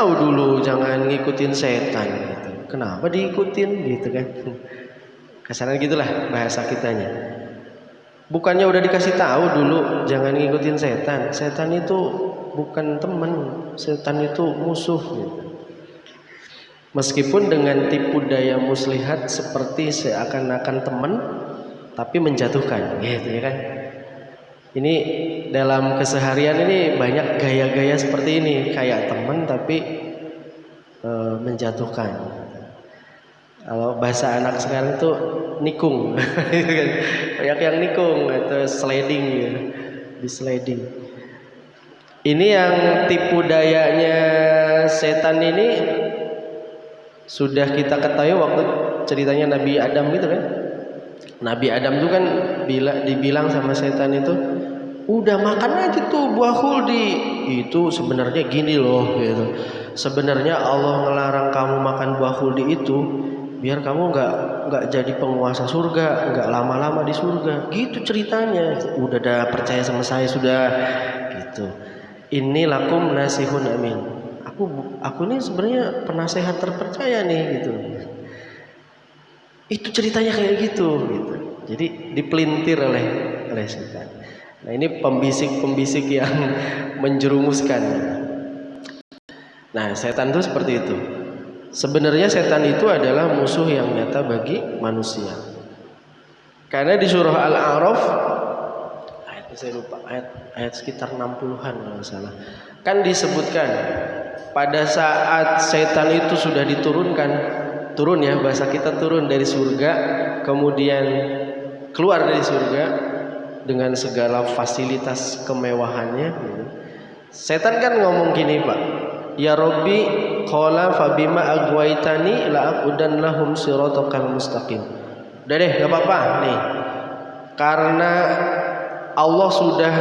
tahu dulu jangan ngikutin setan gitu. Kenapa diikutin gitu kan? Kasaran gitulah bahasa kitanya. Bukannya udah dikasih tahu dulu jangan ngikutin setan. Setan itu bukan teman, setan itu musuh gitu. Meskipun dengan tipu daya muslihat seperti seakan-akan teman tapi menjatuhkan gitu ya kan. Ini dalam keseharian ini banyak gaya-gaya seperti ini, kayak teman tapi menjatuhkan. Kalau bahasa anak sekarang itu nikung, banyak yang nikung atau sliding ya, di sliding. Ini yang tipu dayanya setan ini sudah kita ketahui waktu ceritanya Nabi Adam gitu kan. Nabi Adam itu kan dibilang sama setan itu, udah makan aja tuh buah khuldi. Itu sebenarnya gini loh gitu. Sebenarnya Allah ngelarang kamu makan buah khuldi itu biar kamu nggak jadi penguasa surga, nggak lama-lama di surga. Gitu ceritanya. Udah dah percaya sama saya sudah gitu. Ini lakum nasihun amin. Aku nih sebenarnya penasehat terpercaya nih gitu. Itu ceritanya kayak gitu. Jadi dipelintir oleh setan. Nah ini pembisik-pembisik yang menjerumuskan. Nah setan itu seperti itu. Sebenarnya setan itu adalah musuh yang nyata bagi manusia. Karena di surah Al-A'raf, ayatnya saya lupa, ayat sekitar 60-an kalau nggak salah, kan disebutkan pada saat setan itu sudah diturunkan, turun ya bahasa kita, turun dari surga, kemudian keluar dari surga dengan segala fasilitas kemewahannya. Setan kan ngomong gini Pak, ya Robbi qala fabima agwaitani la'aqudan lahum siratal mustaqim. Udah deh gak apa-apa nih, karena Allah sudah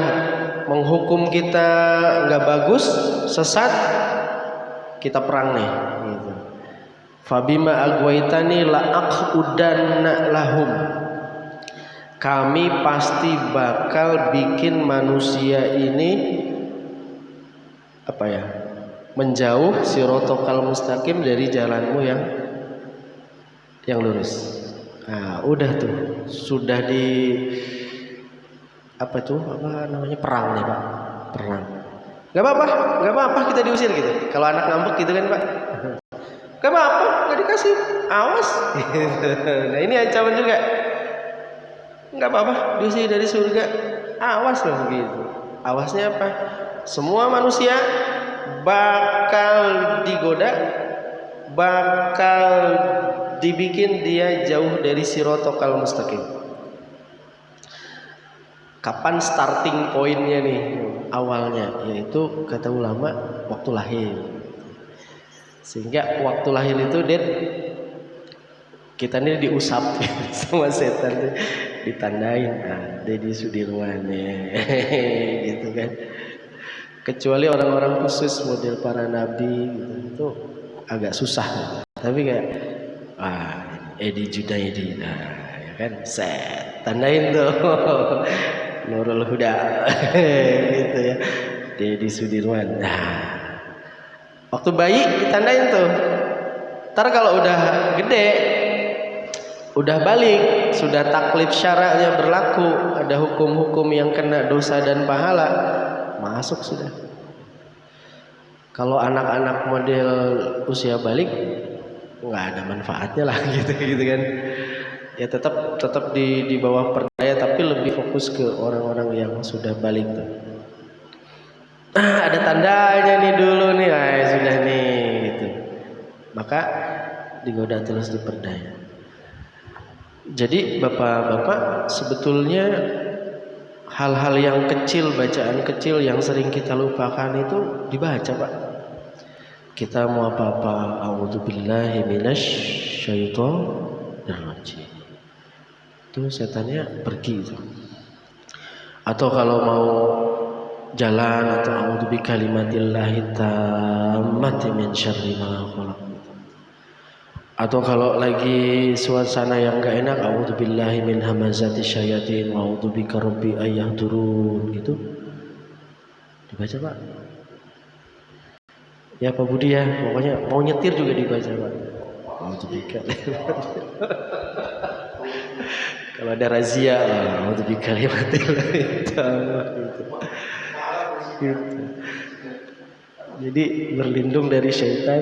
menghukum kita gak bagus, sesat, kita perang nih gitu. Fabima agwaitani la'aqudanna lahum, kami pasti bakal bikin manusia ini apa ya, menjauh sirotokal mustaqim, dari jalanmu yang lurus. Nah udah tuh, sudah di apa namanya, perang nih Pak, perang. Gak apa-apa kita diusir gitu. Kalau anak ngambek gitu kan Pak, gak apa-apa, gak dikasih, awas. Nah ini ancaman juga. Nggak apa-apa diusir dari surga, awas loh gitu. Awasnya apa? Semua manusia bakal digoda, bakal dibikin dia jauh dari sirotokal mustaqim. Kapan starting pointnya nih, awalnya, yaitu kata ulama waktu lahir. Sehingga waktu lahir itu kita ini diusap sama setan tuh, ditandain, Deddy Sudirman gitu kan. Kecuali orang-orang khusus model para nabi gitu, itu agak susah. Tapi kayak Edi Junaidi, ya kan, set tandain tuh Nurul Huda gitu ya, Deddy Sudirman. Waktu bayi ditandain tuh. Ntar kalau udah gede, udah balik, sudah taklif syara'nya berlaku, ada hukum-hukum yang kena dosa dan pahala, masuk sudah. Kalau anak-anak model usia balik nggak ada manfaatnya lah gitu kan. Ya tetap di bawah perdaya, tapi lebih fokus ke orang-orang yang sudah balik tuh. Ada tandanya nih dulu nih, sudah nih gitu. Maka digoda terus diperdaya. Jadi bapak-bapak, sebetulnya hal-hal yang kecil, bacaan kecil yang sering kita lupakan itu dibaca Pak. Kita mau apa-apa, a'udzubillahi minasyaitonir rajim, itu setannya pergi itu. Atau kalau mau jalan, atau a'udzubikalimatillahi tammati min syarri ma khalaq. Atau kalau lagi suasana yang gak enak, a'udzubillahi min hamazati syayatin wa a'udzubika rabbi ayyahdurun, gitu dibaca Pak. Ya Pak Budi ya, pokoknya mau nyetir juga dibaca Pak. Mau dibikal. Kalau ada razia, mau dibikal ya mati lah gitu. Jadi berlindung dari syaitan,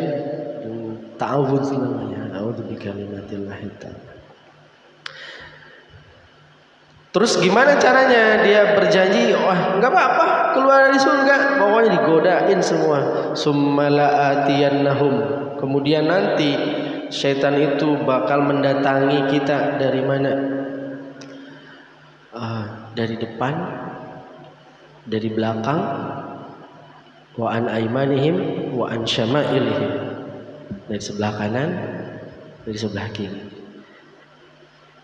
ta'awudz namanya. A'udzu bikalimatillah ta'ala. Terus gimana caranya dia berjanji, wah nggak apa-apa keluar dari surga, pokoknya digodain semua. Summala'atiyannahum, kemudian nanti syaitan itu bakal mendatangi kita dari mana? Dari depan, dari belakang, wa an aimanihim wa an syama'ilihim, dari sebelah kanan, dari sebelah kiri.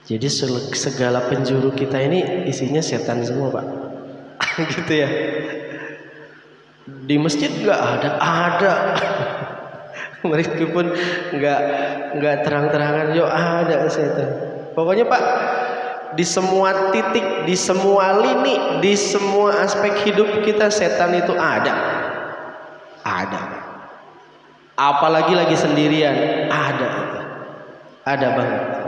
Jadi segala penjuru kita ini isinya setan semua Pak. Gitu ya. Di masjid nggak ada. Meskipun nggak terang-terangan, yo ada setan. Pokoknya Pak, di semua titik, di semua lini, di semua aspek hidup kita setan itu ada. Ada. Apalagi lagi sendirian, ada banget.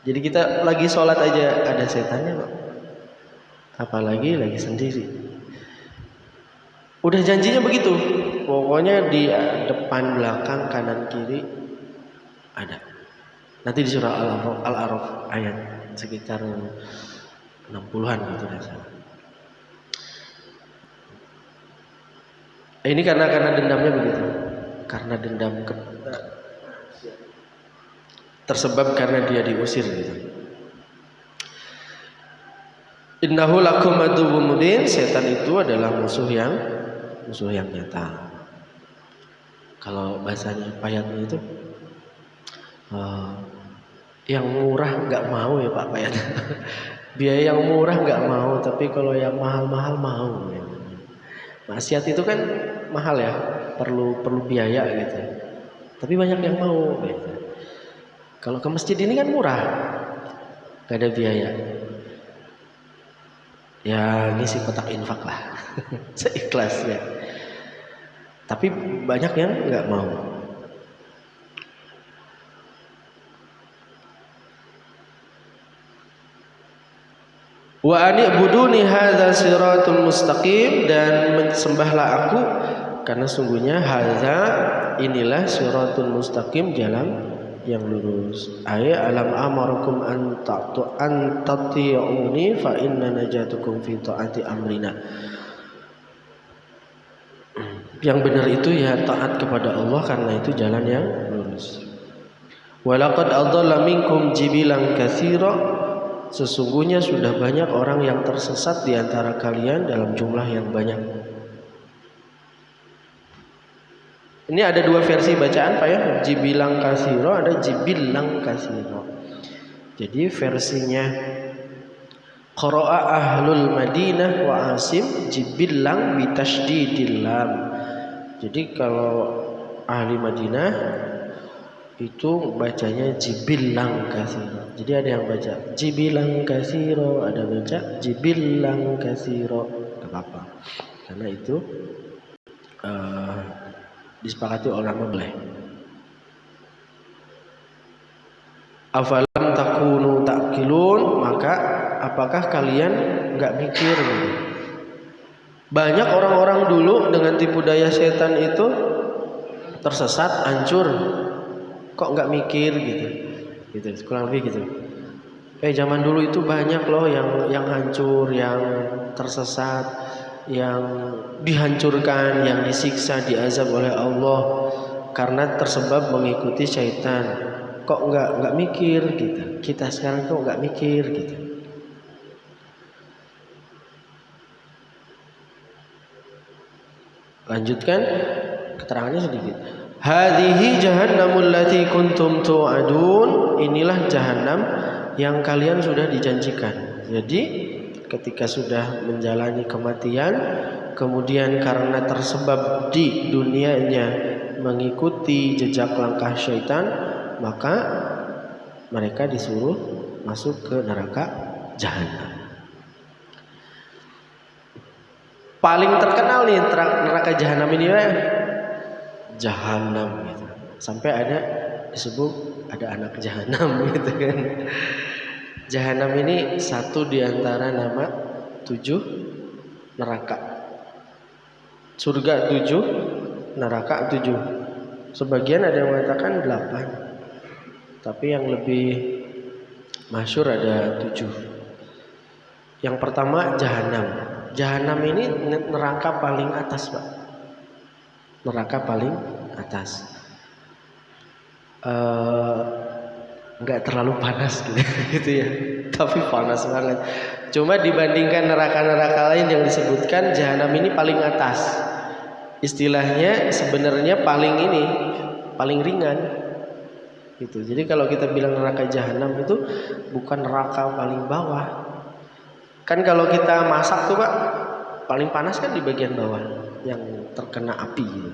Jadi kita lagi sholat aja ada setannya Pak. Apalagi lagi sendiri. Udah janjinya begitu. Pokoknya di depan, belakang, kanan, kiri ada. Nanti di surah Al-A'raf ayat sekitar 60-an gitu rasanya. Ini karena dendamnya begitu. Karena dendam tersebab karena dia diusir gitu. Innahu lakum aduwwum mubin, setan itu adalah musuh yang nyata. Kalau bahasanya payatnya itu yang murah nggak mau ya Pak Payat. Biaya yang murah nggak mau, tapi kalau yang mahal-mahal mau. Maksiat itu kan mahal ya, perlu biaya gitu. Tapi banyak yang mau gitu. Kalau ke masjid ini kan murah, gak ada biaya. Ya ngisi kotak infak lah, seikhlasnya. Tapi banyak yang nggak mau. Wa ani'buduni hadza siratul mustaqim, dan sembahlah aku karena sungguhnya hadza inilah siratul mustaqim, jalan yang lurus. Alam amarukum an tati'uni fa inna najatukum fi ta'ati amrina. Yang benar itu ya taat kepada Allah, karena itu jalan yang lurus. Walaqad adalla minkum jibilan katsira, sesungguhnya sudah banyak orang yang tersesat di antara kalian dalam jumlah yang banyak. Ini ada dua versi bacaan Pak ya, jibilang kasiro, ada jibilang kasiro. Jadi versinya qara'a ahlul Madinah wa Asim jibilang bitasydidil lam. Jadi kalau ahli Madinah itu bacanya jibilang kasiro. Jadi ada yang baca jibilang kasiro, ada baca jibilang kasiro. Gak apa-apa, karena itu disepakati ulama boleh. Afalam takunu ta'qilun, maka apakah kalian nggak mikir gitu? Banyak orang-orang dulu dengan tipu daya setan itu tersesat, hancur. Kok nggak mikir gitu? Gitu, kurang lebih gitu. Zaman dulu itu banyak loh yang hancur, yang tersesat, yang dihancurkan, yang disiksa, diazab oleh Allah karena tersebab mengikuti syaitan. Kok nggak mikir gitu? Kita sekarang kok nggak mikir gitu? Lanjutkan keterangannya sedikit. Hadhihi jahannamul lati kuntum tu'adun, inilah jahannam yang kalian sudah dijanjikan. Jadi ketika sudah menjalani kematian, kemudian karena tersebab di dunianya mengikuti jejak langkah syaitan, maka mereka disuruh masuk ke neraka jahanam. Paling terkenal nih neraka jahanam ini ya, Jahanam gitu. Sampai ada disebut ada anak Jahanam gitu kan. Jahanam ini satu di antara nama 7 neraka. Surga 7, neraka 7. Sebagian ada yang mengatakan 8. Tapi yang lebih masyhur ada 7. Yang pertama Jahanam. Jahanam ini neraka paling atas, Pak. Neraka paling atas. Enggak terlalu panas gitu ya. Tapi panas banget. Cuma dibandingkan neraka-neraka lain yang disebutkan, Jahanam ini paling atas. Istilahnya sebenarnya paling ringan. Gitu. Jadi kalau kita bilang neraka Jahanam itu bukan neraka paling bawah. Kan kalau kita masak tuh, Pak, paling panas kan di bagian bawah yang terkena api gitu.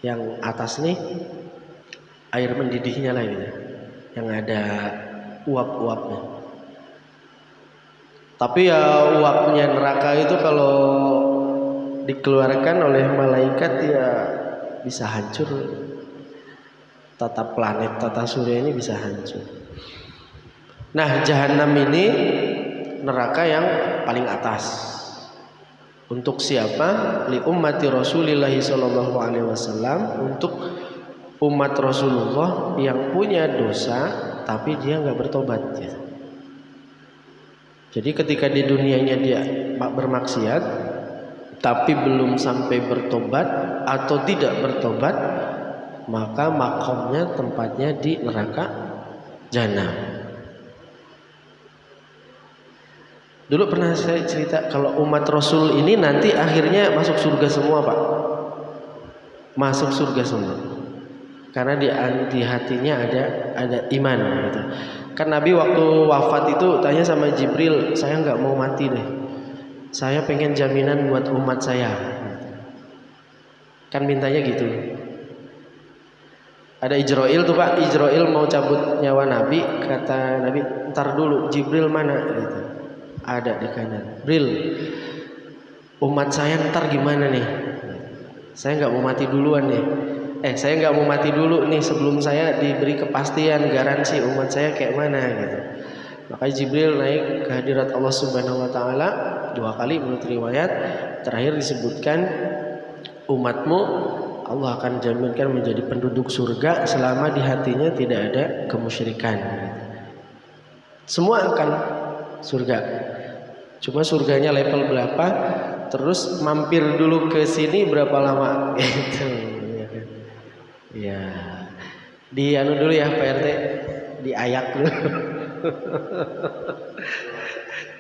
Yang atas nih air mendidihnya lah gitu. Yang ada uap-uapnya. Tapi ya uapnya neraka itu kalau dikeluarkan oleh malaikat ya bisa hancur. Tata planet, tata surya ini bisa hancur. Nah, Jahanam ini neraka yang paling atas. Untuk siapa? Li ummati Rasulillah sallallahu alaihi wasallam, untuk umat Rasulullah yang punya dosa tapi dia nggak bertobat ya. Jadi ketika di dunianya dia bermaksiat tapi belum sampai bertobat atau tidak bertobat, maka makomnya tempatnya di neraka Jahanam. Dulu pernah saya cerita kalau umat Rasul ini nanti akhirnya masuk surga semua, Pak. Masuk surga semua. Karena di hatinya ada iman gitu. Kan Nabi waktu wafat itu tanya sama Jibril, saya nggak mau mati deh. Saya pengen jaminan buat umat saya. Kan mintanya gitu. Ada Ijrail tuh, Pak. Ijrail mau cabut nyawa Nabi, kata Nabi, ntar dulu, Jibril mana? Gitu. Ada di kanan. Bril, umat saya ntar gimana nih? Saya nggak mau mati duluan nih. Saya nggak mau mati dulu nih sebelum saya diberi kepastian garansi umat saya kayak mana gitu. Maka Jibril naik ke hadirat Allah Subhanahu Wa Taala 2 kali menurut riwayat. Terakhir disebutkan umatmu Allah akan jaminkan menjadi penduduk surga selama di hatinya tidak ada kemusyrikan. Semua akan surga. Cuma surganya level berapa? Terus mampir dulu ke sini berapa lama? Gitu. Ya. Di anu dulu ya Pak RT, diayak dulu.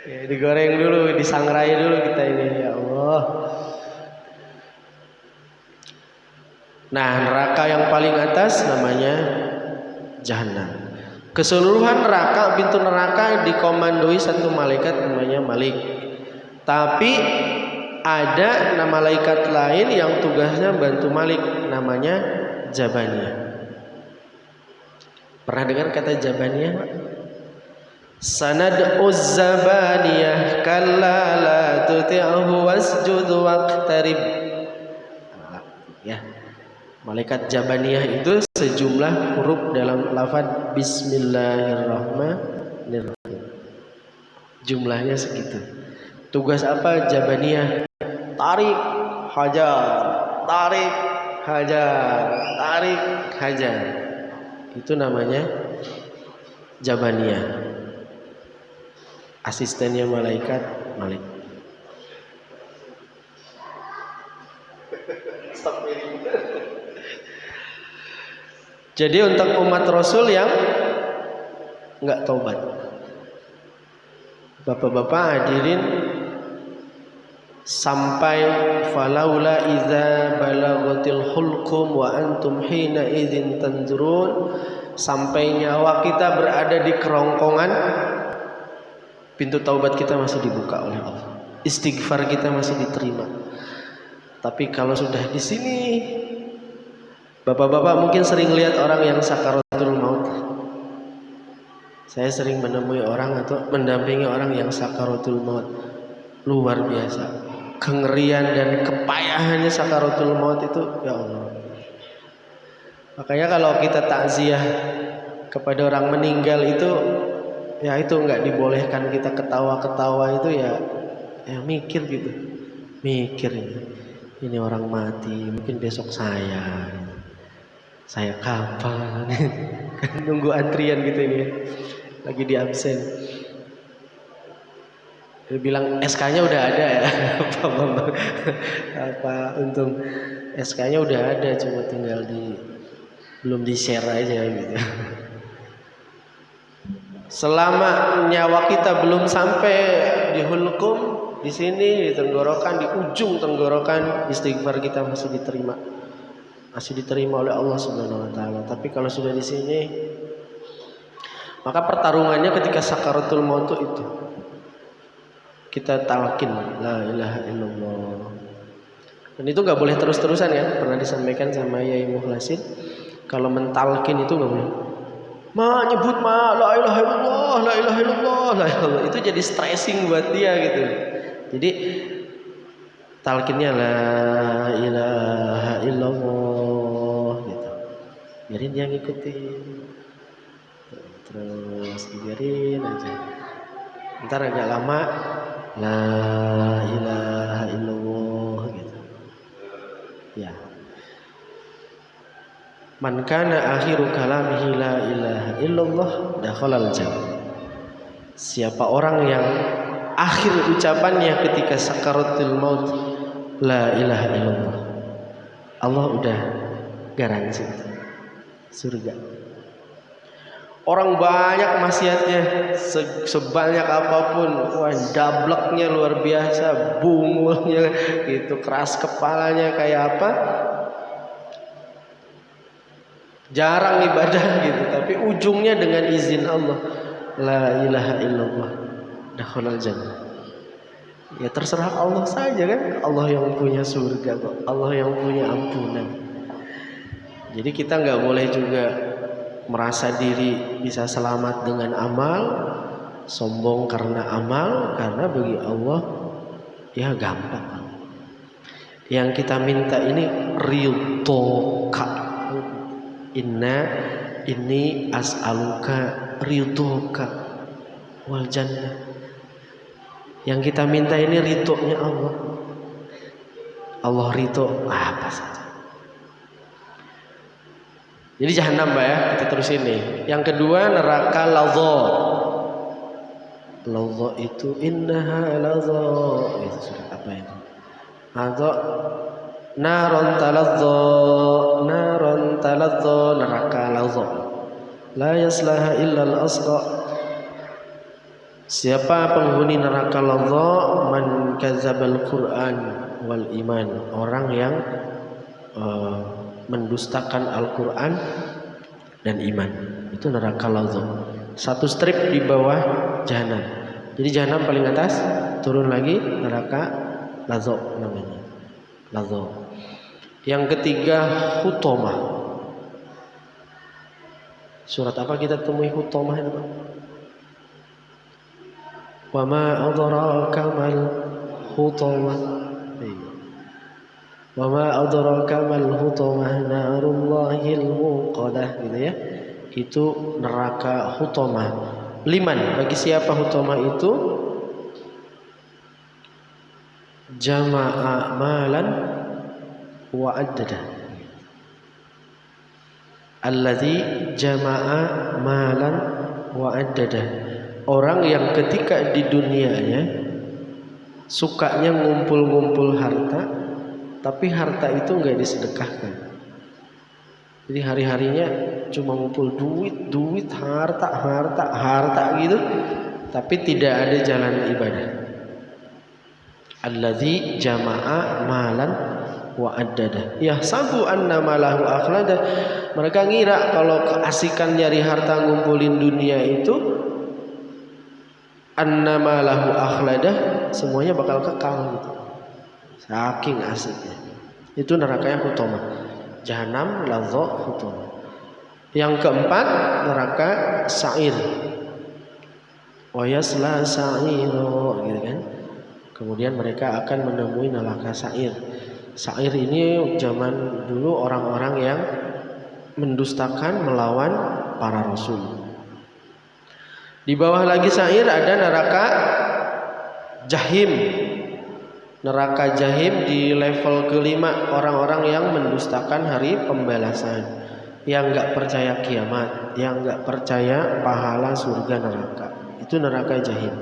Ya, digoreng dulu, disangrai dulu kita ini, ya Allah. Nah, neraka yang paling atas namanya Jahanam. Keseluruhan neraka, pintu neraka dikomandoi satu malaikat namanya Malik. Tapi ada malaikat lain yang tugasnya bantu Malik, namanya Jabaniyah. Pernah dengar kata Jabaniyah, Pak? Sanad'uz Zabaniyah kalla la tuti'hu wasjud waqtarib. Ya. Malaikat Jabaniyah itu sejumlah huruf dalam lafaz Bismillahirrahmanirrahim. Jumlahnya segitu. Tugas apa Jabaniyah? Tarik, hajar, tarik, hajar, tarik, hajar. Itu namanya Jabaniyah. Asistennya malaikat Malik. Jadi untuk umat Rasul yang nggak taubat, bapak-bapak hadirin, sampai falaula idza balaghatil hulqum wa antum hina idzin tanzurun, sampai nyawa kita berada di kerongkongan, pintu taubat kita masih dibuka oleh Allah, istighfar kita masih diterima. Tapi kalau sudah di sini, bapak-bapak mungkin sering lihat orang yang sakaratul maut. Saya sering menemui orang atau mendampingi orang yang sakaratul maut. Luar biasa. Kengerian dan kepayahannya sakaratul maut itu, ya Allah. Makanya kalau kita takziah kepada orang meninggal itu, ya itu nggak dibolehkan kita ketawa-ketawa itu ya mikir gitu, mikir ini orang mati, mungkin besok saya kapan, kan nunggu antrian gitu ini, lagi di absen. Dia bilang SK-nya udah ada ya, apa untung SK-nya udah ada, cuma tinggal belum di share aja gitu. Selama nyawa kita belum sampai di hulqum, di sini di tenggorokan, di ujung tenggorokan, istighfar kita masih diterima oleh Allah Subhanahu wa taala. Tapi kalau sudah di sini, maka pertarungannya ketika sakaratul maut itu kita talqin la ilaha illallah. Dan itu nggak boleh terus-terusan ya. Pernah disampaikan sama Yai Mukhlasin, kalau mentalkin itu nggak boleh. Nyebut la ilaha illallah, la ilaha illallah, la ilaha illallah. Itu jadi stressing buat dia gitu. Jadi talqinnya la ilaha illallah gitu. Biarin dia ngikutin. Terus biarin aja. Ntar agak lama la ilaha illallah gitu. Ya. Man kana akhiru kalamihi la ilaha illallah dakhalal jannah. Siapa orang yang akhir ucapannya ketika sakaratul maut la ilaha illallah, Allah udah garansi surga. Orang banyak maksiatnya, sebanyak apapun, wah dableknya luar biasa, bungulnya gitu, keras kepalanya kayak apa, jarang ibadah gitu, tapi ujungnya dengan izin Allah la ilaha illallah dakhalal jannah. Ya terserah Allah saja kan, Allah yang punya surga kok, Allah yang punya ampunan. Jadi kita nggak boleh juga merasa diri bisa selamat dengan amal, sombong karena amal, karena bagi Allah ya gampang. Yang kita minta ini ridhoka. Inni as'aluka ridhoka wal jannah. Yang kita minta ini ridhonya Allah. Allah ridho apa saja. Jadi jahanam Mbak ya, kita terus ini. Yang kedua neraka ladha. Ladha itu innaha ladha. Itu surat apa itu? Ladha naron taladha, neraka ladha. La yaslaha illal asqa. Siapa penghuni neraka ladha? Man kadzabal Qur'an wal iman. Orang yang mendustakan Al-Quran dan iman, itu neraka ladha. Satu strip di bawah jahanam. Jadi jahanam paling atas, turun lagi neraka ladha namanya, ladha. Yang ketiga hutomah. Surat apa kita temui hutomah itu? Wa ma adraka mal hutomah. Wa ma adraka mal hutomah narullahil muqadah, gitu ya. Itu neraka hutomah. Liman, bagi siapa hutomah itu? Jama'a malan wa addada. Alladzi jama'a malan wa addada. Orang yang ketika di dunianya sukanya ngumpul-ngumpul harta, tapi harta itu nggak disedekahkan. Jadi hari-harinya cuma ngumpul duit, harta gitu, tapi tidak ada jalan ibadah. Alladzi jama'a malan wa addada. Yahsabu anna malahu akhlada. Mereka ngira kalau keasikan nyari harta ngumpulin dunia itu anna malahu akhlada, semuanya bakal kekal gitu. Saking asiknya. Itu nerakanya hutomah. Jahanam ladha hutomah. Yang keempat neraka sa'ir. Wa yasla sa'iro, gitu kan. Kemudian mereka akan menemui neraka sa'ir. Sa'ir ini zaman dulu orang-orang yang mendustakan, melawan para rasul. Di bawah lagi Sa'ir ada neraka Jahim. Neraka Jahim di level kelima, orang-orang yang mendustakan hari pembalasan, yang nggak percaya kiamat, yang nggak percaya pahala surga neraka. Itu neraka Jahim.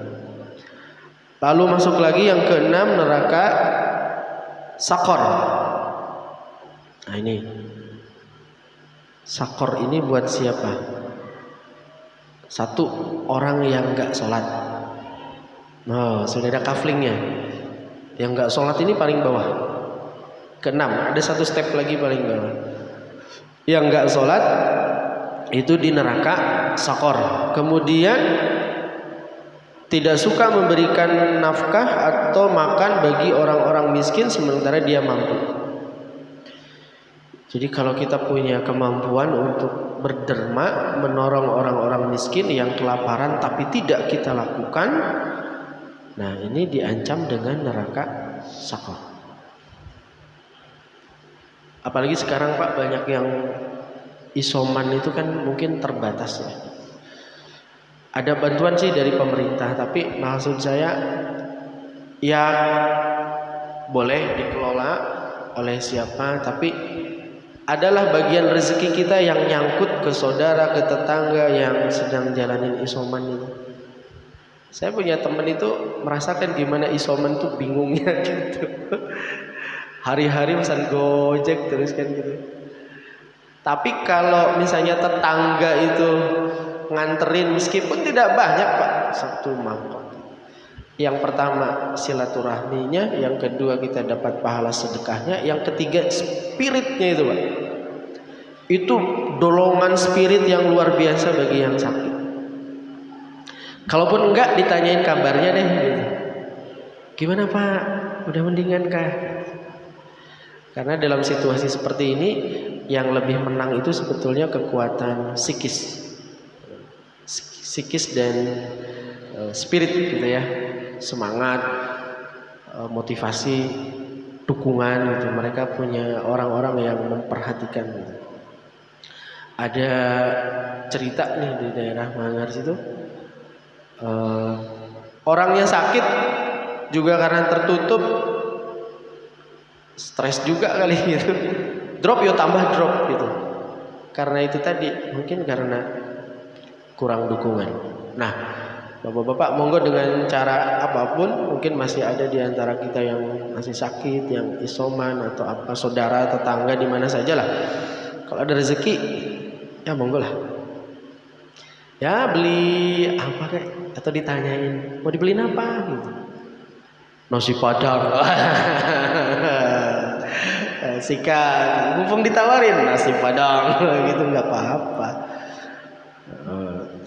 Lalu masuk lagi yang keenam, neraka Sakor. Nah ini Sakor ini buat siapa? Satu, orang yang nggak sholat. Oh, sudah ada kaflingnya. Yang nggak sholat ini paling bawah. Keenam, ada satu step lagi paling bawah. Yang nggak sholat itu di neraka Sakor. Kemudian tidak suka memberikan nafkah atau makan bagi orang-orang miskin sementara dia mampu. Jadi kalau kita punya kemampuan untuk berderma, menolong orang-orang miskin yang kelaparan tapi tidak kita lakukan, nah ini diancam dengan neraka Sakor. Apalagi sekarang Pak, banyak yang isoman itu kan mungkin terbatas ya. Ada bantuan sih dari pemerintah, tapi maksud saya ya boleh dikelola oleh siapa, tapi adalah bagian rezeki kita yang nyangkut ke saudara, ke tetangga yang sedang jalanin isoman itu. Saya punya teman itu merasakan gimana isoman tuh bingungnya gitu. Hari-hari pesan Gojek terus kan gitu. Tapi kalau misalnya tetangga itu nganterin meskipun tidak banyak Pak, satu mangkok. Yang pertama silaturahminya, yang kedua kita dapat pahala sedekahnya, yang ketiga spiritnya itu Pak. Itu dolongan spirit yang luar biasa bagi yang sakit. Kalaupun enggak, ditanyain kabarnya deh gitu. Gimana Pak? Udah mendingan kah? Karena dalam situasi seperti ini yang lebih menang itu sebetulnya kekuatan psikis dan spirit gitu ya. Semangat, motivasi, dukungan gitu. Mereka punya orang-orang yang memperhatikan gitu. Ada cerita nih di daerah Manggar situ, orangnya sakit juga karena tertutup, stres juga kali gitu, drop yo tambah drop gitu. Karena itu tadi, mungkin karena kurang dukungan. Nah, Bapak-bapak monggo dengan cara apapun, mungkin masih ada di antara kita yang masih sakit, yang isoman atau apa, saudara, tetangga di mana sajalah. Kalau ada rezeki, ya monggo lah. Ya beli apa kayak, atau ditanyain mau dibeliin apa gitu. Nasi Padang. Sikat, mumpung ditawarin nasi Padang gitu nggak apa-apa.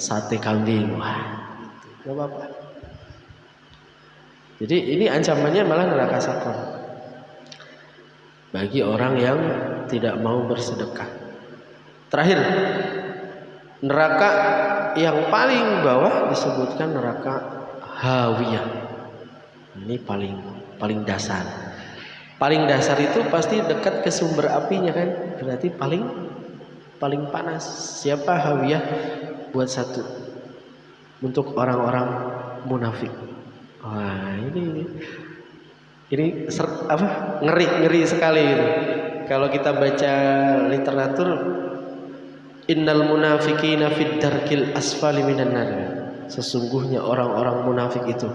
Sate kambing, wah. Gak apa-apa. Jadi ini ancamannya malah neraka Sakor bagi orang yang tidak mau bersedekah. Terakhir, neraka yang paling bawah disebutkan neraka Hawiyah. Ini paling dasar. Paling dasar itu pasti dekat ke sumber apinya kan? Berarti paling panas. Siapa Hawiyah? Buat satu. Untuk orang-orang munafik. Wah, ini ngeri sekali gitu. Kalau kita baca literatur, innal munafiqina fid darkil asfali minan nar. Sesungguhnya orang-orang munafik itu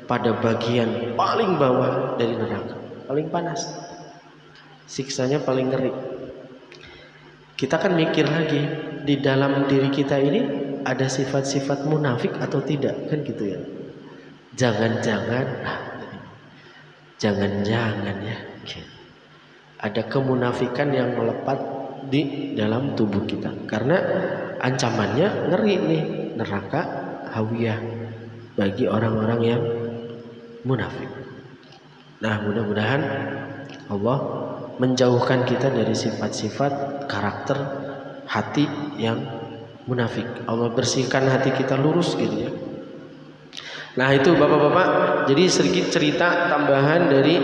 pada bagian paling bawah dari neraka, paling panas. Siksanya paling ngeri. Kita kan mikir lagi, di dalam diri kita ini ada sifat-sifat munafik atau tidak, kan gitu ya. Jangan-jangan ya, ada kemunafikan yang melekat di dalam tubuh kita. Karena ancamannya ngeri nih, neraka Hawiyah bagi orang-orang yang munafik. Nah, mudah-mudahan Allah menjauhkan kita dari sifat-sifat karakter hati yang munafik. Allah bersihkan hati kita lurus gitu ya. Nah itu bapak-bapak, jadi sedikit cerita tambahan dari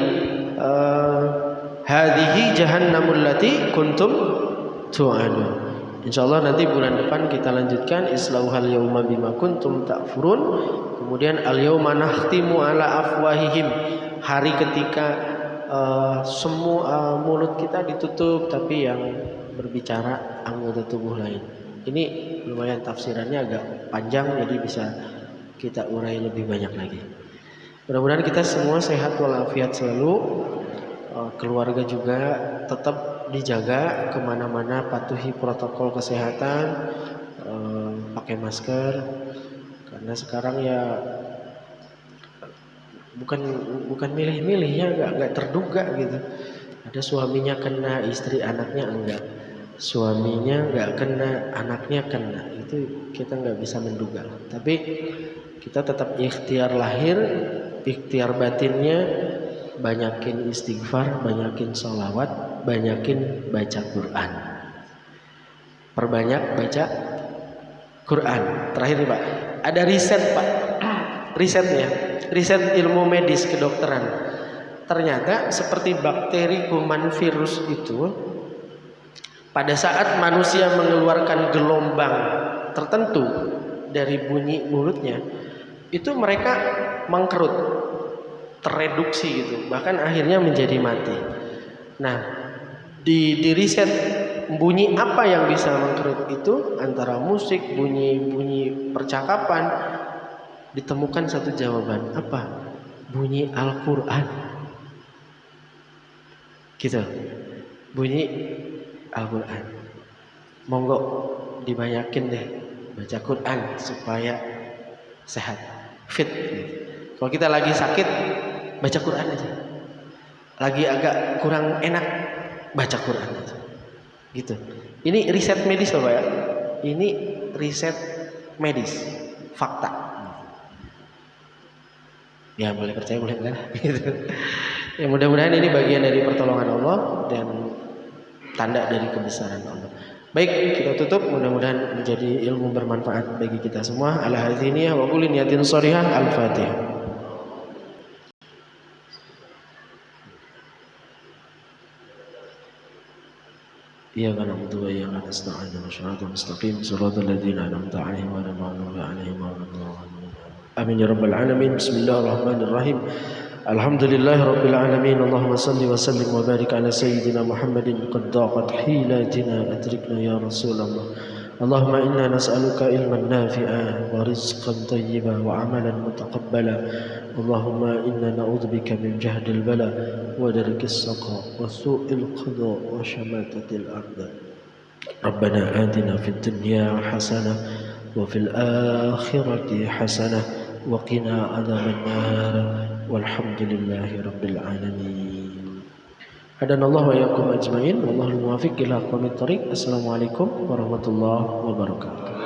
hadhihi jahannamul lati kuntum tu'adun. Insyaallah nanti bulan depan kita lanjutkan islauhal yauma bima kuntum takfurun. Kemudian al yauma nakhtimu ala afwahihim, hari ketika semua mulut kita ditutup tapi yang berbicara anggota tubuh lain. Ini lumayan tafsirannya agak panjang, jadi bisa kita urai lebih banyak lagi. Mudah-mudahan kita semua sehat walafiat selalu, keluarga juga tetap dijaga, kemana-mana patuhi protokol kesehatan, pakai masker, karena sekarang ya bukan milih-milih ya, nggak terduga gitu. Ada suaminya kena, istri anaknya enggak, suaminya nggak kena, anaknya kena, itu kita nggak bisa menduga. Tapi kita tetap ikhtiar lahir, ikhtiar batinnya, banyakin istighfar, banyakin sholawat, banyakin baca Quran, perbanyak baca Quran. Terakhir nih Pak, ada riset Pak, riset ilmu medis kedokteran. Ternyata seperti bakteri, kuman, virus itu, pada saat manusia mengeluarkan gelombang tertentu dari bunyi mulutnya, itu mereka mengkerut, tereduksi gitu, bahkan akhirnya menjadi mati. Nah, di riset bunyi apa yang bisa mengkerut itu, antara musik, bunyi percakapan, ditemukan satu jawaban. Apa? Bunyi Al-Quran gitu, bunyi Al-Quran. Monggo dibanyakin deh baca Quran supaya sehat, fit gitu. Kalau kita lagi sakit, baca Quran aja. Lagi agak kurang enak, baca Quran aja. Gitu. Ini riset medis loh Pak ya. Ini riset medis, fakta. Ya boleh percaya, boleh enggak. Gitu. Ya mudah-mudahan ini bagian dari pertolongan Allah dan tanda dari kebesaran Allah. Baik, kita tutup, mudah-mudahan menjadi ilmu bermanfaat bagi kita semua. Ala hadziniyah wa kulli niyatin shalihah. Al-Fatihah. إياك نعبد وإياك نستعين اهدنا الصراط المستقيم صراط الذين أنعمت عليهم غير المغضوب عليهم ولا الضالين آمين يا رب العالمين. بسم الله الرحمن الرحيم. الحمد لله رب العالمين. اللهم صل وسلم وبارك على سيدنا محمد. قد ضاقت حيلاتنا أدركنا يا رسول الله. اللهم إنا نسألك علما نافعا ورزقا طيبا وعملا متقبلا. اللهم إنا نعوذ بك من جهد البلاء ودرك السقاء وسوء القضاء وشماتة الأعداء. ربنا آتنا في الدنيا حسنة وفي الآخرة حسنة وقنا عذاب النار والحمد لله رب العالمين. Hadanallahu wa iyyakum ajmain. Wallahul muwaffiq ila aqwamit thoriq. Assalamualaikum warahmatullahi wabarakatuh.